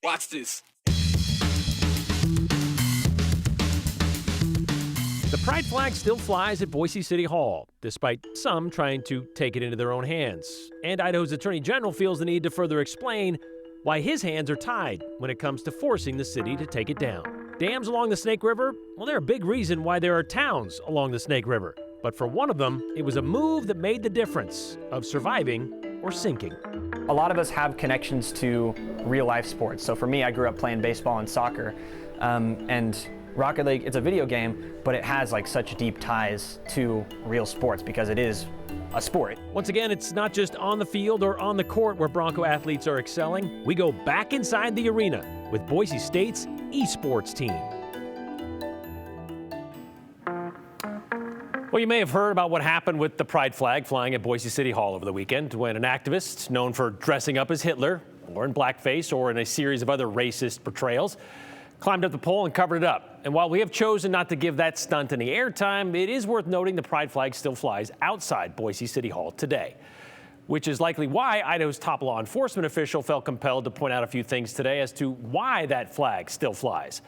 Watch this. The pride flag still flies at Boise City Hall, despite some trying to take it into their own hands. And Idaho's Attorney General feels the need to further explain why his hands are tied when it comes to forcing the city to take it down. Dams along the Snake River? Well, they're a big reason why there are towns along the Snake River. But for one of them, it was a move that made the difference of surviving or sinking. A lot of us have connections to real-life sports. So for me, I grew up playing baseball and soccer, and Rocket League, it's a video game, but it has like such deep ties to real sports because it is a sport. Once again, it's not just on the field or on the court where Bronco athletes are excelling. We go back inside the arena with Boise State's esports team. Well, you may have heard about what happened with the pride flag flying at Boise City Hall over the weekend when an activist known for dressing up as Hitler or in blackface or in a series of other racist portrayals climbed up the pole and covered it up. And while we have chosen not to give that stunt any airtime, it is worth noting the pride flag still flies outside Boise City Hall today, which is likely why Idaho's top law enforcement official felt compelled to point out a few things today as to why that flag still flies.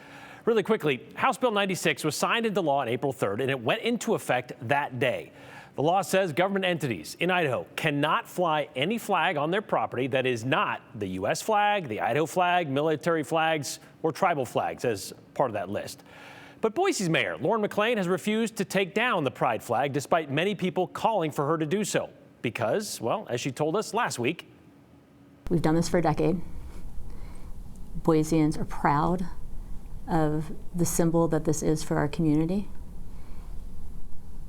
Really quickly, House Bill 96 was signed into law on April 3rd, and it went into effect that day. The law says government entities in Idaho cannot fly any flag on their property that is not the U.S. flag, the Idaho flag, military flags, or tribal flags as part of that list. But Boise's mayor, Lauren McLean, has refused to take down the pride flag despite many people calling for her to do so because, well, as she told us last week, we've done this for a decade. Boiseans are proud of the symbol that this is for our community.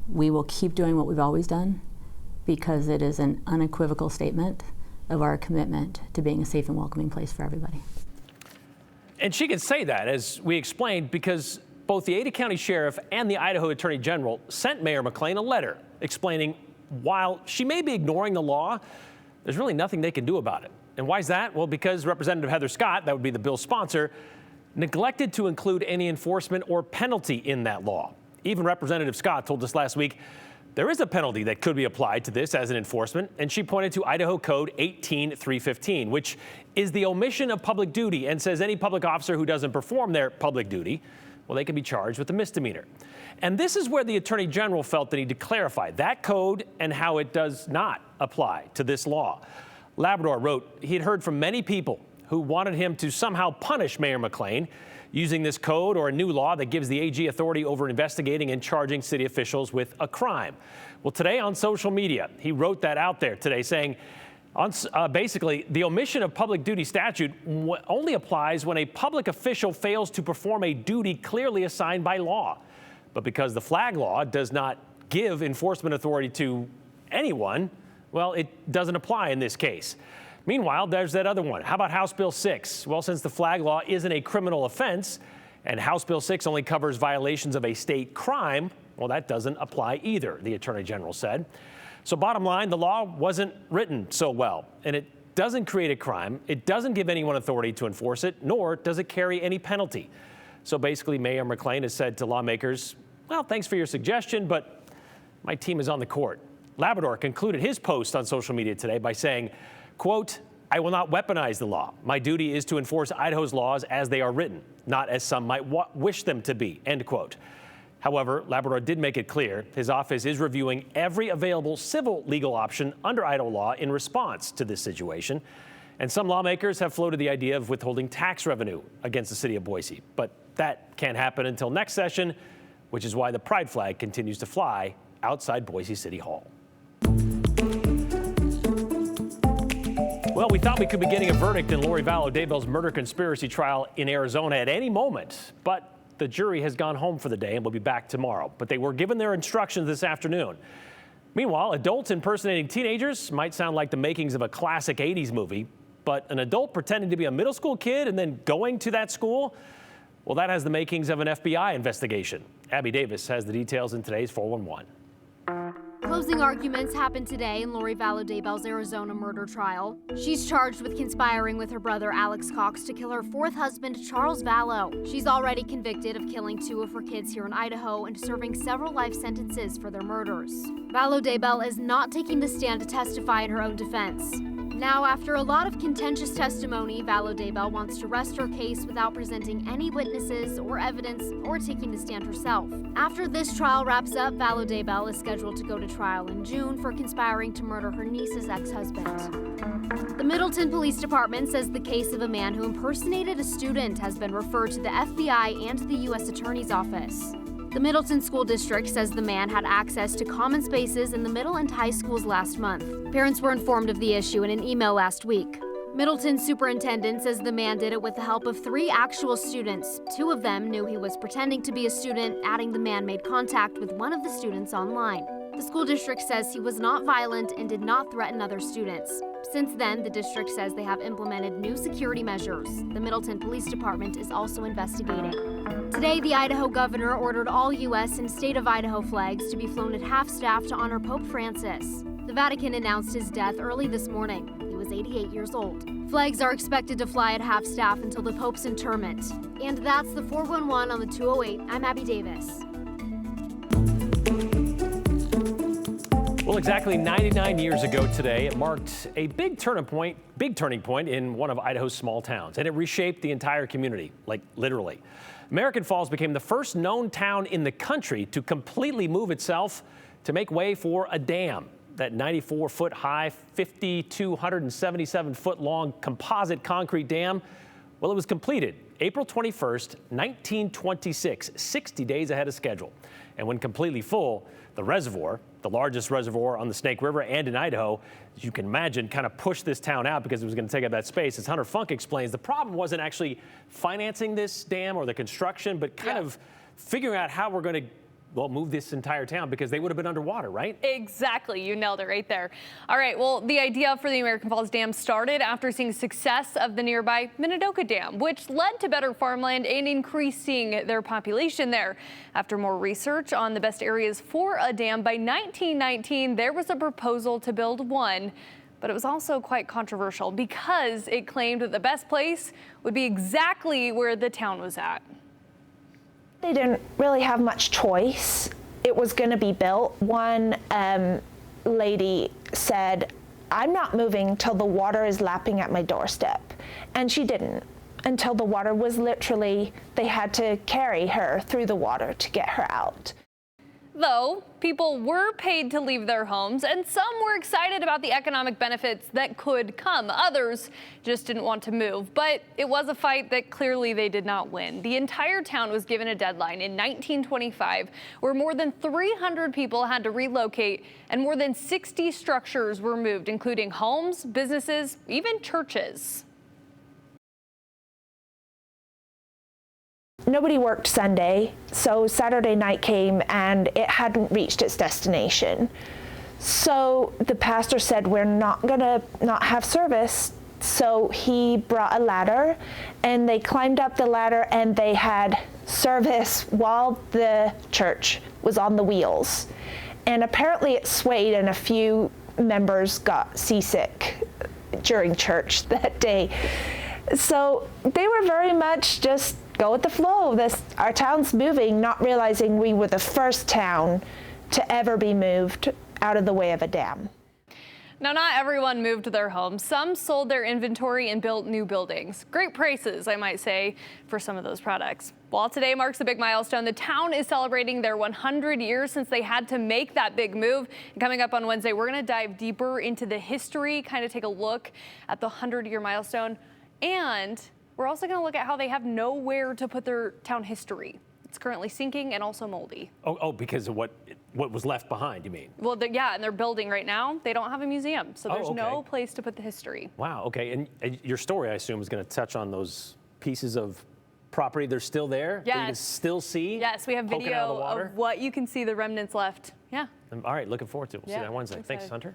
We will keep doing what we've always done because it is an unequivocal statement of our commitment to being a safe and welcoming place for everybody. And she can say that, as we explained, because both the Ada County Sheriff and the Idaho Attorney General sent Mayor McLean a letter explaining while she may be ignoring the law, there's really nothing they can do about it. And why is that? Well, because Representative Heather Scott, that would be the bill's sponsor, neglected to include any enforcement or penalty in that law. Even Representative Scott told us last week there is a penalty that could be applied to this as an enforcement, and she pointed to Idaho Code 18315, which is the omission of public duty and says any public officer who doesn't perform their public duty, well, they can be charged with a misdemeanor. And this is where the Attorney General felt the need to clarify that code and how it does not apply to this law. Labrador wrote he had heard from many people who wanted him to somehow punish Mayor McLean using this code or a new law that gives the AG authority over investigating and charging city officials with a crime. Well, today on social media, he wrote that out there today saying, basically, the omission of public duty statute only applies when a public official fails to perform a duty clearly assigned by law. But because the flag law does not give enforcement authority to anyone, well, it doesn't apply in this case. Meanwhile, there's that other one. How about House Bill 6? Well, since the flag law isn't a criminal offense and House Bill 6 only covers violations of a state crime, well, that doesn't apply either, the Attorney General said. So bottom line, the law wasn't written so well, and it doesn't create a crime. It doesn't give anyone authority to enforce it, nor does it carry any penalty. So basically, Mayor McLean has said to lawmakers, well, thanks for your suggestion, but my team is on the court. Labrador concluded his post on social media today by saying, quote, I will not weaponize the law. My duty is to enforce Idaho's laws as they are written, not as some might wish them to be, end quote. However, Labrador did make it clear his office is reviewing every available civil legal option under Idaho law in response to this situation. And some lawmakers have floated the idea of withholding tax revenue against the city of Boise. But that can't happen until next session, which is why the pride flag continues to fly outside Boise City Hall. Well, we thought we could be getting a verdict in Lori Vallow Daybell's murder conspiracy trial in Arizona at any moment, but the jury has gone home for the day and will be back tomorrow. But they were given their instructions this afternoon. Meanwhile, adults impersonating teenagers might sound like the makings of a classic 80s movie, but an adult pretending to be a middle school kid and then going to that school, well, that has the makings of an FBI investigation. Abby Davis has the details in today's 411. Closing arguments happened today in Lori Vallow Daybell's Arizona murder trial. She's charged with conspiring with her brother Alex Cox to kill her fourth husband, Charles Vallow. She's already convicted of killing two of her kids here in Idaho and serving several life sentences for their murders. Vallow Daybell is not taking the stand to testify in her own defense. Now, after a lot of contentious testimony, Vallaud-Daybell wants to rest her case without presenting any witnesses or evidence or taking the stand herself. After this trial wraps up, Vallaud-Daybell is scheduled to go to trial in June for conspiring to murder her niece's ex-husband. The Middleton Police Department says the case of a man who impersonated a student has been referred to the FBI and the U.S. Attorney's Office. The Middleton School District says the man had access to common spaces in the middle and high schools last month. Parents were informed of the issue in an email last week. Middleton's superintendent says the man did it with the help of 3 actual students. 2 of them knew he was pretending to be a student, adding the man made contact with one of the students online. The school district says he was not violent and did not threaten other students. Since then, the district says they have implemented new security measures. The Middleton Police Department is also investigating. Today, the Idaho governor ordered all U.S. and state of Idaho flags to be flown at half-staff to honor Pope Francis. The Vatican announced his death early this morning. He was 88 years old. Flags are expected to fly at half-staff until the Pope's interment. And that's the 411 on the 208. I'm Abby Davis. Well, exactly 99 years ago today, it marked a big turning point in one of Idaho's small towns, and it reshaped the entire community, like literally. American Falls became the first known town in the country to completely move itself to make way for a dam. That 94-foot high, 5,277-foot long composite concrete dam, well, it was completed April 21st, 1926, 60 days ahead of schedule. And when completely full, the reservoir, the largest reservoir on the Snake River and in Idaho, as you can imagine, kind of pushed this town out because it was going to take up that space. As Hunter Funk explains, the problem wasn't actually financing this dam or the construction, but kind of figuring out how we're going to move this entire town because they would have been underwater, right? Exactly. You nailed it right there. All right. Well, the idea for the American Falls Dam started after seeing success of the nearby Minidoka Dam, which led to better farmland and increasing their population there. After more research on the best areas for a dam, by 1919, there was a proposal to build one. But it was also quite controversial because it claimed that the best place would be exactly where the town was at. They didn't really have much choice. It was going to be built. One lady said, "I'm not moving till the water is lapping at my doorstep." And she didn't until the water was literally, they had to carry her through the water to get her out. Though people were paid to leave their homes, and some were excited about the economic benefits that could come. Others just didn't want to move. But it was a fight that clearly they did not win. The entire town was given a deadline in 1925 where more than 300 people had to relocate and more than 60 structures were moved, including homes, businesses, even churches. Nobody worked Sunday, so Saturday night came and it hadn't reached its destination. So the pastor said, "We're not gonna not have service." So he brought a ladder and they climbed up the ladder and they had service while the church was on the wheels. And apparently it swayed and a few members got seasick during church that day. So they were very much just go with the flow. Our town's moving, not realizing we were the first town to ever be moved out of the way of a dam. Now, not everyone moved their homes. Some sold their inventory and built new buildings. Great prices, I might say, for some of those products. While today marks a big milestone, the town is celebrating their 100 years since they had to make that big move. And coming up on Wednesday, we're going to dive deeper into the history, kind of take a look at the 100-year milestone. And we're also going to look at how they have nowhere to put their town history. It's currently sinking and also moldy. Oh, because of what was left behind, you mean? Well, yeah, and they're building right now. They don't have a museum, so there's no place to put the history. Wow, okay. And your story, I assume, is going to touch on those pieces of property. They're still there? Yes. That you can still see? Yes, we have video of what you can see, the remnants left. Yeah. All right, looking forward to it. We'll see you on Wednesday. Thanks, Hunter.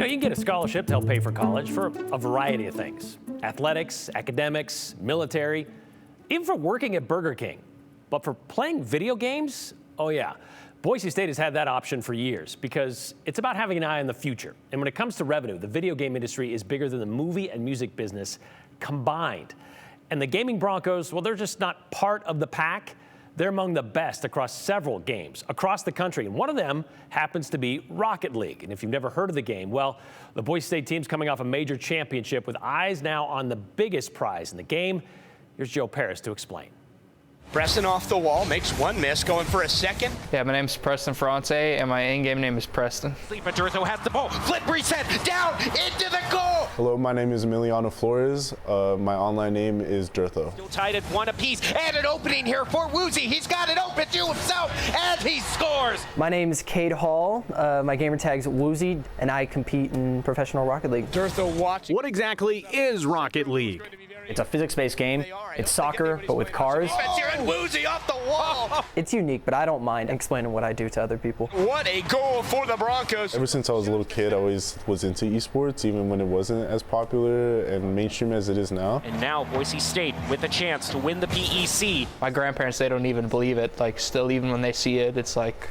You can get a scholarship to help pay for college for a variety of things. Athletics, academics, military, even for working at Burger King. But for playing video games, oh yeah. Boise State has had that option for years because it's about having an eye on the future. And when it comes to revenue, the video game industry is bigger than the movie and music business combined. And the gaming Broncos, well, they're just not part of the pack. They're among the best across several games across the country. And one of them happens to be Rocket League. And if you've never heard of the game, well, the Boise State team's coming off a major championship with eyes now on the biggest prize in the game. Here's Joe Paris to explain. Preston off the wall, makes one miss, going for a second. Yeah, my name's Preston Ferrante, and my in-game name is Preston. But Durtho has the ball. Flip reset, down, into the goal! Hello, my name is Emiliano Flores. My online name is Durtho. Still tied at one apiece, and an opening here for Woozy. He's got it open to himself as he scores. My name's Cade Hall. My gamer tag's Woozy, and I compete in professional Rocket League. Durtho watching. What exactly is Rocket League? It's a physics-based game. It's soccer, but with cars. And Woozy off the wall. It's unique, but I don't mind explaining what I do to other people. What a goal for the Broncos. Ever since I was a little kid, I always was into esports, even when it wasn't as popular and mainstream as it is now. And now Boise State with a chance to win the PEC. My grandparents, they don't even believe it. Like, still, even when they see it, it's like,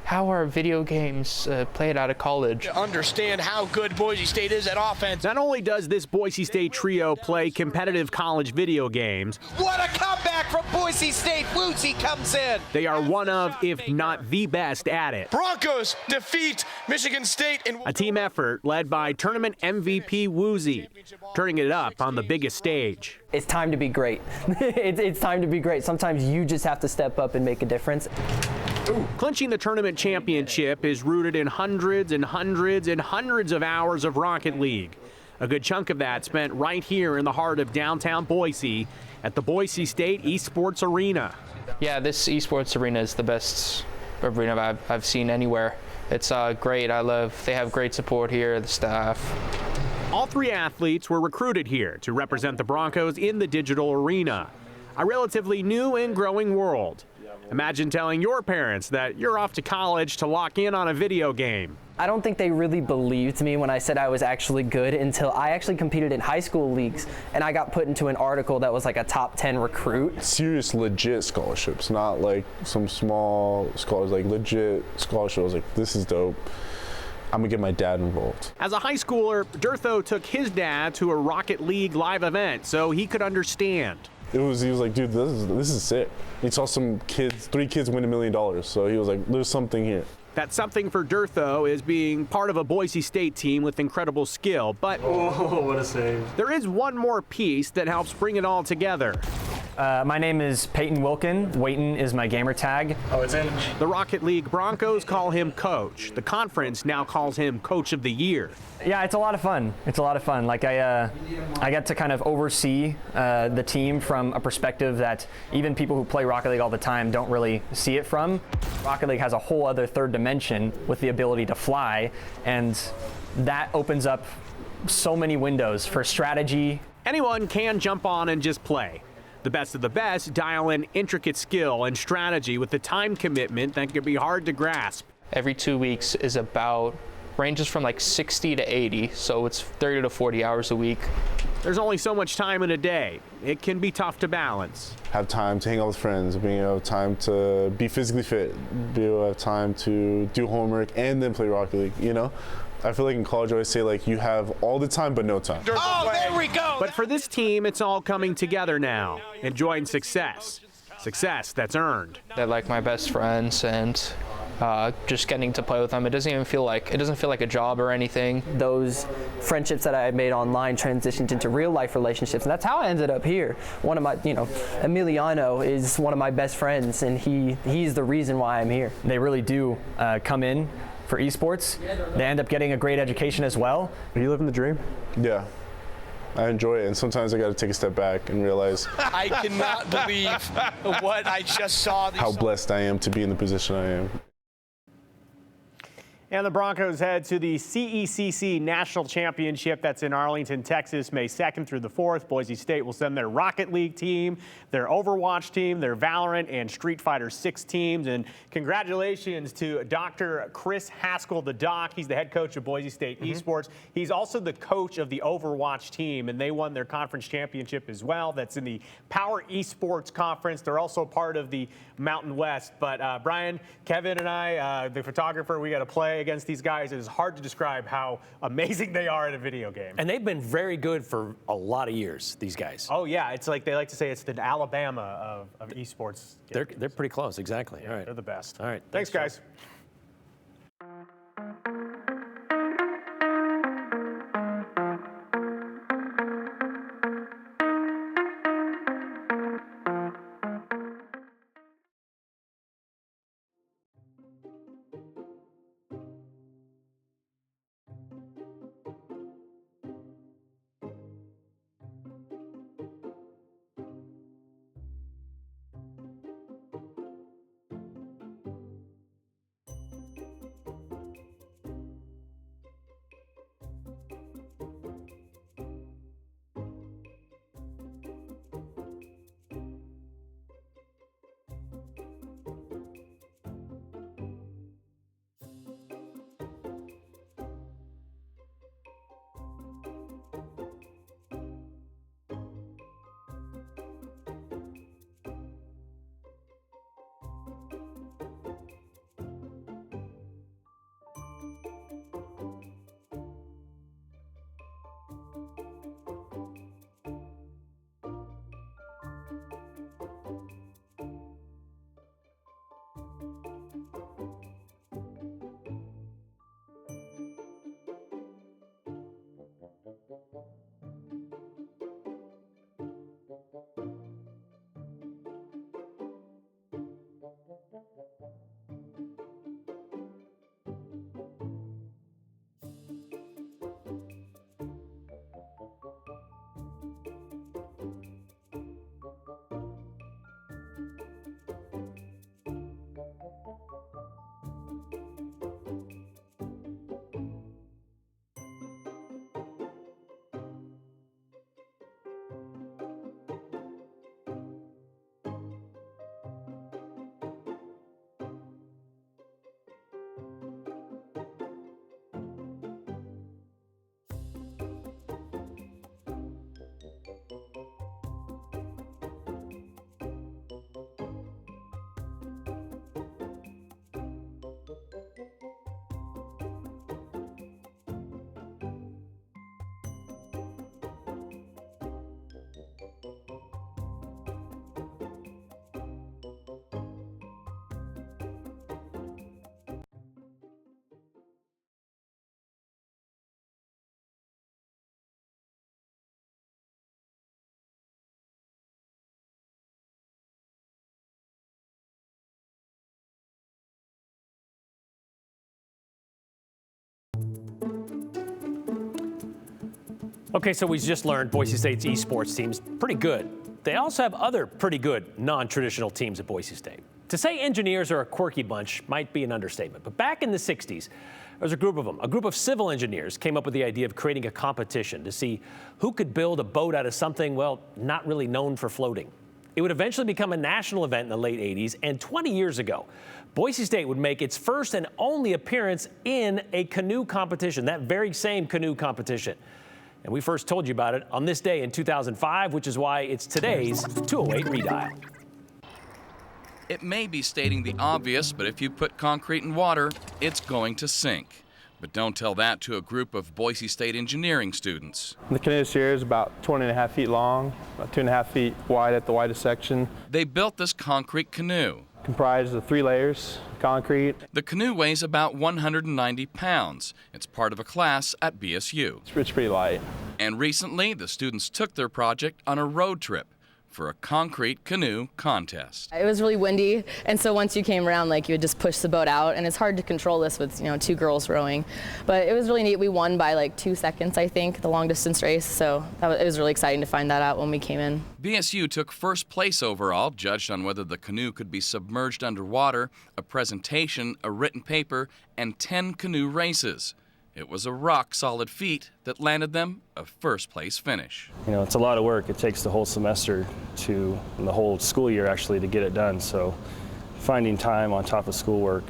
how are video games played out of college? To understand how good Boise State is at offense. Not only does this Boise State trio play competitive college video games, what a comeback from Boise State. Woozy comes in. they are one of, if not the best at it. Broncos defeat Michigan State in A team effort led by tournament MVP Woozy, turning it up on the biggest stage. It's time to be great. It's time to be great. Sometimes you just have to step up and make a difference. Clinching the tournament championship is rooted in hundreds and hundreds and hundreds of hours of Rocket League. A good chunk of that spent right here in the heart of downtown Boise at the Boise State Esports Arena. Yeah, this esports arena is the best arena I've seen anywhere. It's great. They have great support here, the staff. All three athletes were recruited here to represent the Broncos in the digital arena, a relatively new and growing world. Imagine telling your parents that you're off to college to lock in on a video game. I don't think they really believed me when I said I was actually good until I actually competed in high school leagues and I got put into an article that was like a top 10 recruit. Serious, legit scholarships, not like some small scholarships, like legit scholarships. Like, this is dope. I'm gonna get my dad involved. As a high schooler, Durtho took his dad to a Rocket League live event so he could understand. He was like, dude, this is sick. He saw some kids, 3 kids win $1 million. So he was like, there's something here. That something for Durtho is being part of a Boise State team with incredible skill, but oh, what a save. There is one more piece that helps bring it all together. My name is Peyton Wilkin. Waitin is my gamer tag. Oh, it's in. The Rocket League Broncos call him Coach. The conference now calls him Coach of the Year. Yeah, it's a lot of fun. It's a lot of fun. Like I get to kind of oversee the team from a perspective that even people who play Rocket League all the time don't really see it from. Rocket League has a whole other third dimension with the ability to fly, and that opens up so many windows for strategy. Anyone can jump on and just play. The best of the best dial in intricate skill and strategy with the time commitment that can be hard to grasp. Every 2 weeks is ranges from like 60 to 80, so it's 30 to 40 hours a week. There's only so much time in a day. It can be tough to balance. Have time to hang out with friends, being able to have time to be physically fit, be able to have time to do homework and then play Rocket League, you know? I feel like in college I always say, like, you have all the time but no time. Oh, there we go. But for this team, it's all coming together now, enjoying success. Success that's earned. They're like my best friends, and just getting to play with them, it doesn't feel like a job or anything. Those friendships that I had made online transitioned into real life relationships, and that's how I ended up here. One of my, Emiliano is one of my best friends, and he's the reason why I'm here. They really do come in for esports. They end up getting a great education as well. Are you living the dream? Yeah. I enjoy it, and sometimes I got to take a step back and realize I cannot believe what I just saw. How blessed I am to be in the position I am. And the Broncos head to the CECC National Championship. That's in Arlington, Texas, May 2nd through the 4th. Boise State will send their Rocket League team, their Overwatch team, their Valorant and Street Fighter 6 teams. And congratulations to Dr. Chris Haskell, the doc. He's the head coach of Boise State Esports. He's also the coach of the Overwatch team, and they won their conference championship as well. That's in the Power Esports Conference. They're also part of the Mountain West. But Brian, Kevin, and I, the photographer, we got to play against these guys. It is hard to describe how amazing they are at a video game. And they've been very good for a lot of years, these guys. Oh, yeah. It's like they like to say it's the Alabama of esports. They're pretty close, exactly. Yeah, all right. They're the best. All right. Thanks guys. Okay, so we just learned Boise State's esports team's pretty good. They also have other pretty good non-traditional teams at Boise State. To say engineers are a quirky bunch might be an understatement, but back in the 60s, there was a group of them. A group of civil engineers came up with the idea of creating a competition to see who could build a boat out of something, well, not really known for floating. It would eventually become a national event in the late 80s, and 20 years ago, Boise State would make its first and only appearance in a canoe competition, that very same canoe competition. And we first told you about it on this day in 2005, which is why it's today's 208 Redial. It may be stating the obvious, but if you put concrete in water, it's going to sink. But don't tell that to a group of Boise State engineering students. The canoe here is about 20.5 feet long, about 2.5 feet wide at the widest section. They built this concrete canoe. Comprised of 3 layers, concrete. The canoe weighs about 190 pounds. It's part of a class at BSU. It's pretty light. And recently, the students took their project on a road trip. for a concrete canoe contest. It was really windy, and so once you came around, like, you would just push the boat out, and it's hard to control this with, you know, 2 girls rowing. But it was really neat. We won by like 2 seconds, I think, the long distance race, so it was really exciting to find that out when we came in. BSU took first place overall, judged on whether the canoe could be submerged underwater, a presentation, a written paper, and 10 canoe races. It was a rock-solid feat that landed them a first-place finish. You know, it's a lot of work. It takes the whole semester and the whole school year actually to get it done. So finding time on top of schoolwork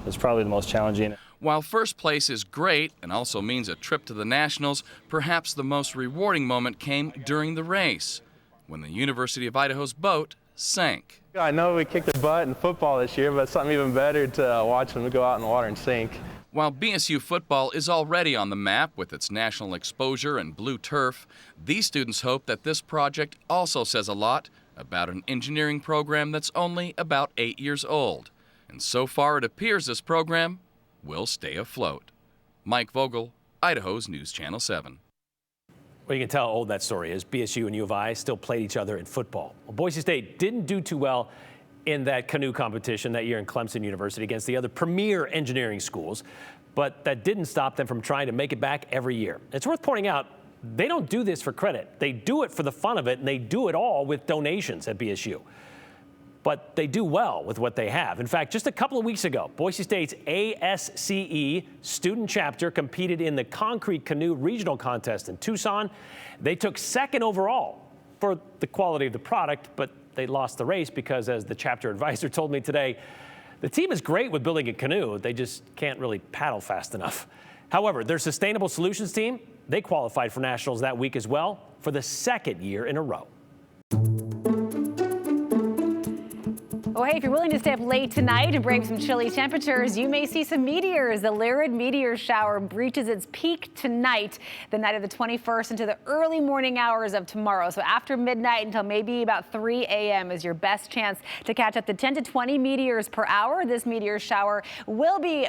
is probably the most challenging. While first place is great and also means a trip to the Nationals, perhaps the most rewarding moment came during the race, when the University of Idaho's boat sank. I know we kicked the butt in football this year, but something even better to watch them go out in the water and sink. While BSU football is already on the map with its national exposure and blue turf, these students hope that this project also says a lot about an engineering program that's only about 8 years old. And so far it appears this program will stay afloat. Mike Vogel, Idaho's News Channel 7. Well, you can tell how old that story is. BSU and U of I still played each other in football. Well, Boise State didn't do too well in that canoe competition that year in Clemson University against the other premier engineering schools, but that didn't stop them from trying to make it back every year. It's worth pointing out, they don't do this for credit. They do it for the fun of it, and they do it all with donations at BSU. But they do well with what they have. In fact, just a couple of weeks ago, Boise State's ASCE student chapter competed in the concrete canoe regional contest in Tucson. They took second overall for the quality of the product, but they lost the race because, as the chapter advisor told me today, the team is great with building a canoe. They just can't really paddle fast enough. However, their sustainable solutions team, they qualified for nationals that week as well for the second year in a row. Oh, hey, if you're willing to stay up late tonight and brave some chilly temperatures, you may see some meteors. The Lyrid meteor shower reaches its peak tonight, the night of the 21st, into the early morning hours of tomorrow. So after midnight until maybe about 3 a.m. is your best chance to catch up to 10 to 20 meteors per hour. This meteor shower will be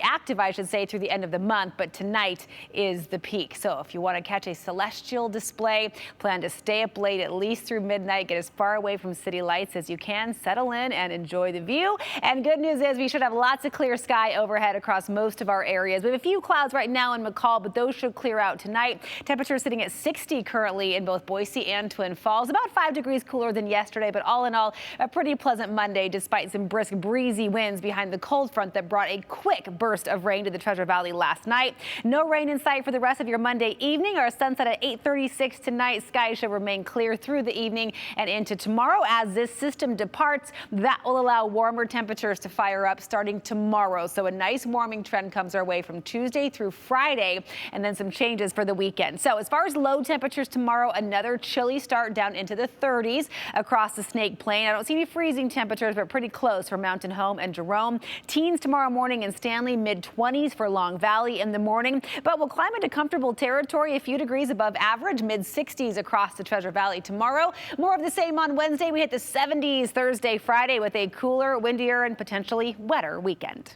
active, I should say, through the end of the month, but tonight is the peak. So if you want to catch a celestial display, plan to stay up late at least through midnight, get as far away from city lights as you can, settle in and enjoy the view. And good news is we should have lots of clear sky overhead across most of our areas. We have a few clouds right now in McCall, but those should clear out tonight. Temperatures sitting at 60 currently in both Boise and Twin Falls, about 5 degrees cooler than yesterday, but all in all, a pretty pleasant Monday despite some brisk breezy winds behind the cold front that brought a quick burst of rain to the Treasure Valley last night. No rain in sight for the rest of your Monday evening. Our sunset at 8:36 tonight. Skies should remain clear through the evening and into tomorrow as this system departs. That will allow warmer temperatures to fire up starting tomorrow. So a nice warming trend comes our way from Tuesday through Friday, and then some changes for the weekend. So as far as low temperatures tomorrow, another chilly start down into the 30s across the Snake Plain. I don't see any freezing temperatures, but pretty close for Mountain Home and Jerome. Teens tomorrow morning in Stanley, mid-20s for Long Valley in the morning, but we'll climb into comfortable territory, a few degrees above average, mid-60s across the Treasure Valley tomorrow. More of the same on Wednesday. We hit the 70s Thursday, Friday with a cooler, windier, and potentially wetter weekend.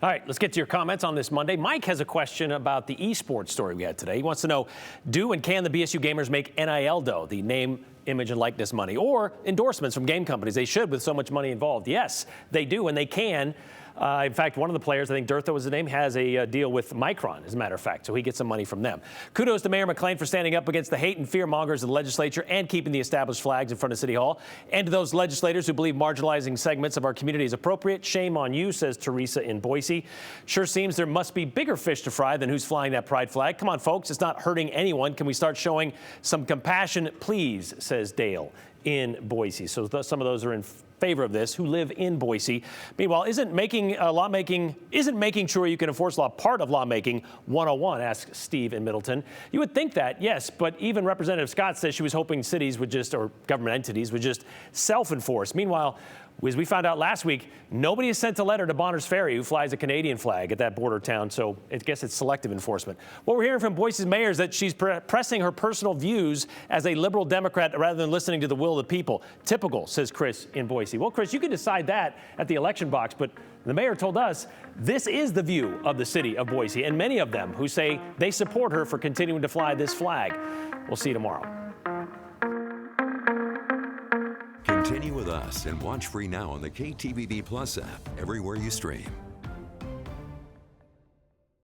All right, let's get to your comments on this Monday. Mike has a question about the esports story we had today. He wants to know, do and can the BSU gamers make NIL dough, the name, image, and likeness money, or endorsements from game companies? They should with so much money involved. Yes, they do, and they can. In fact, one of the players, I think Dirtha was his name, has a deal with Micron, as a matter of fact, so he gets some money from them. Kudos to Mayor McLean for standing up against the hate and fear mongers of the legislature and keeping the established flags in front of City Hall. And to those legislators who believe marginalizing segments of our community is appropriate, shame on you, says Teresa in Boise. Sure seems there must be bigger fish to fry than who's flying that pride flag. Come on, folks, it's not hurting anyone. Can we start showing some compassion, please, says Dale in Boise. So some of those are in favor of this who live in Boise. Meanwhile, isn't making sure you can enforce law part of lawmaking 101, asks Steve in Middleton. You would think that, yes, but even Representative Scott says she was hoping cities would just, or government entities would just self-enforce. Meanwhile, as we found out last week, nobody has sent a letter to Bonner's Ferry, who flies a Canadian flag at that border town, so I guess it's selective enforcement. What we're hearing from Boise's mayor is that she's pressing her personal views as a liberal Democrat rather than listening to the will of the people. Typical, says Chris in Boise. Well, Chris, you can decide that at the election box, but the mayor told us this is the view of the city of Boise, and many of them who say they support her for continuing to fly this flag. We'll see you tomorrow. Continue with us and watch free now on the KTVB Plus app everywhere you stream.